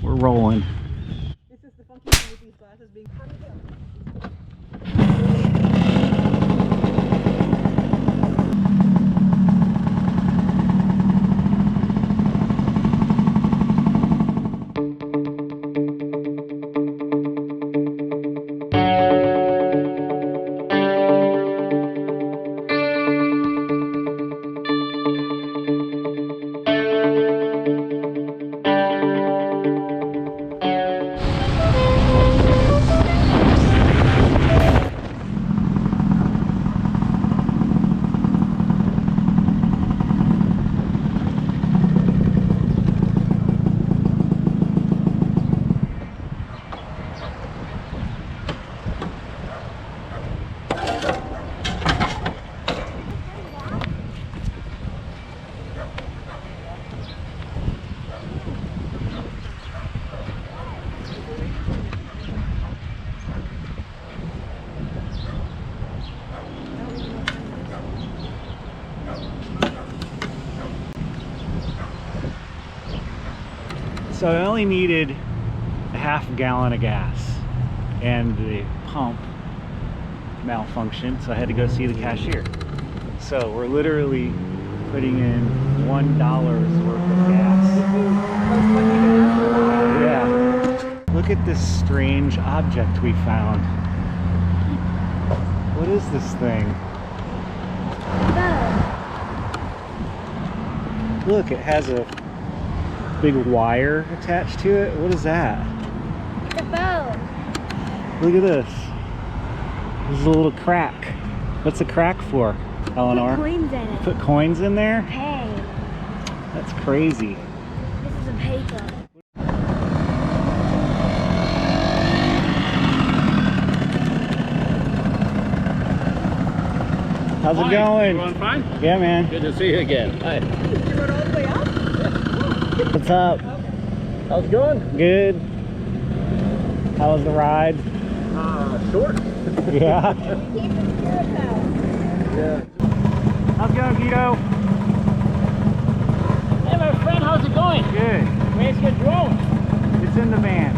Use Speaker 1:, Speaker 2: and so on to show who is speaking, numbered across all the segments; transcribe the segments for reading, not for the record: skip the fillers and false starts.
Speaker 1: We're rolling.
Speaker 2: This is the funky thing with these glasses being
Speaker 1: So I only needed a half gallon of gas and the pump malfunctioned, so I had to go see the cashier. So we're literally putting in $1 worth of gas. Yeah. Look at this strange object we found. What is this thing? Look, it has a big wire attached to it. What is that?
Speaker 3: The boat.
Speaker 1: Look at this. There's a little crack. What's a crack for, Eleanor?
Speaker 3: Put coins in it.
Speaker 1: Put coins in there?
Speaker 3: Pay.
Speaker 1: That's crazy.
Speaker 3: This is a paper.
Speaker 1: How's it going?
Speaker 4: Everyone fine?
Speaker 1: Yeah, man.
Speaker 4: Good to see you again. Hi.
Speaker 2: You rode all the way up?
Speaker 1: What's up?
Speaker 4: How's it going?
Speaker 1: Good. How was the ride?
Speaker 4: Short.
Speaker 1: Yeah.
Speaker 4: Yeah.
Speaker 1: How's it going, Guido?
Speaker 4: Hey, my friend, how's it going?
Speaker 1: Good.
Speaker 4: Where's your drone?
Speaker 1: It's in the van.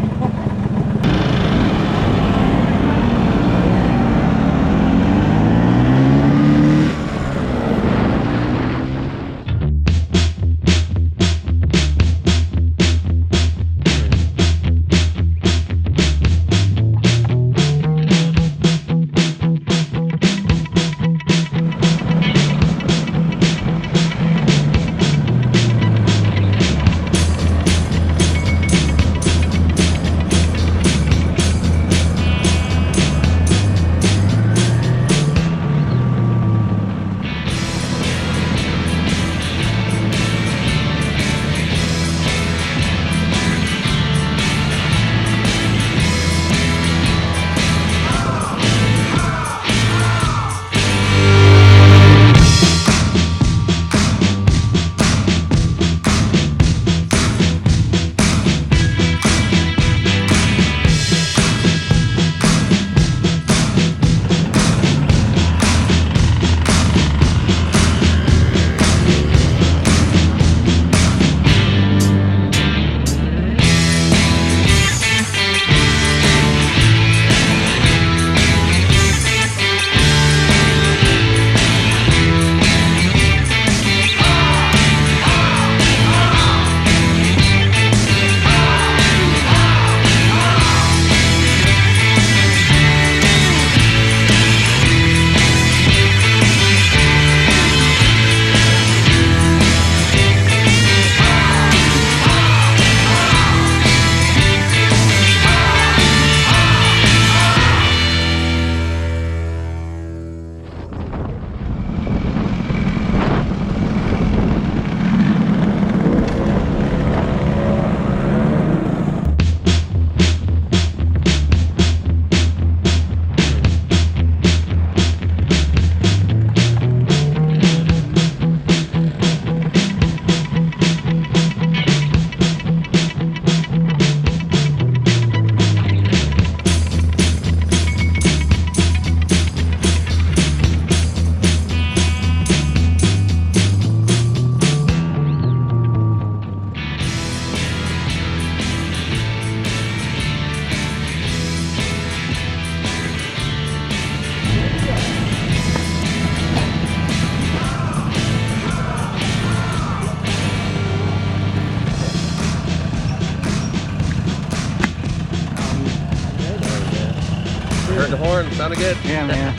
Speaker 5: Heard the horn, sounded good.
Speaker 1: Yeah, man.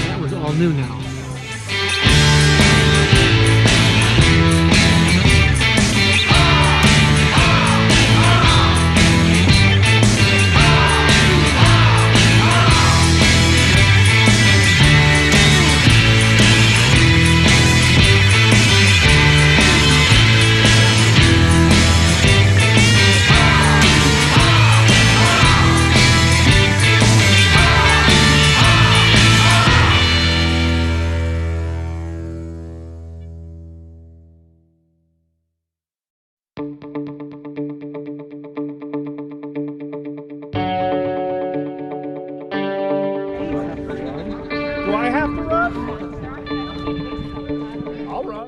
Speaker 6: That was all new now.
Speaker 1: Do I have to run? I'll run.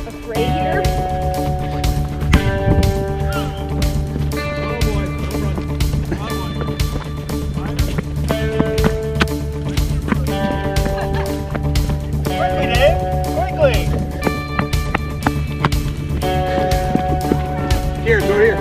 Speaker 2: Afraid here?
Speaker 5: Here, go here.